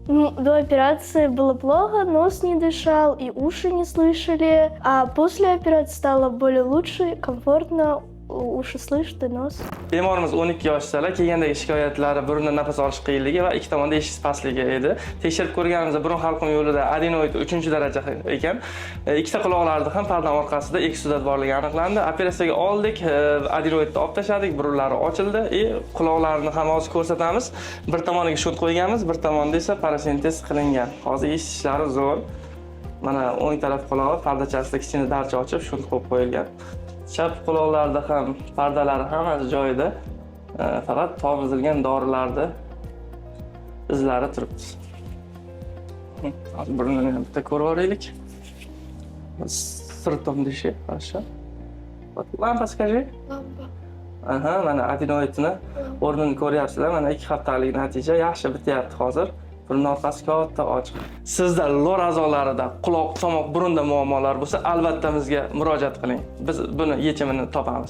До операции было плохо, нос не дышал и уши не слышали. А после операции стало более лучше, комфортно, уши слышат и nос. Bemorimiz 12 yoshdalar, kelgandagi shikoyatlari burundan nafas olish qiyinligi va ikki tomonda eshish pastligi edi. Tekshirib ko'rganimizda burun halqum yo'lida adenoid 3-daraja ekan. Ikkita quloqlarida ham parda orqasida eksudat borligi aniqlandi. Operatsiyaga oldik, adenoidni olib tashladik, burunlari ochildi va quloqlarini ham hozir ko'rsatamiz. Bir tomoniga shunt qo'yganmiz, bir tomonda esa parasintez qilingan. Hozir eshitishlari zo'r. Mana o'ng taraf qulog'i pardachasida kichkina darcha ochib shunt qo'yib qo'yilgan. Chap quloqlarda ham pardalari hammasi joyida. Faqat tomizilgan dorilarda izlari turibdi. Hozir burnini ham bitta ko'rib olaylik. Сртом дыши, хорошо. Вот lampa скажи. Lampa. Aha, mana adenoidni o'rnini ko'ryapsizlar. Mana 2 haftalik natija yaxshi bityapti hozir. Burun orqasi katta ochiq. Sizda lor a'zolarida, quloq, tomoq, burunda muammolar bo'lsa, albatta bizga murojaat qiling. Biz buni yechimini topamiz.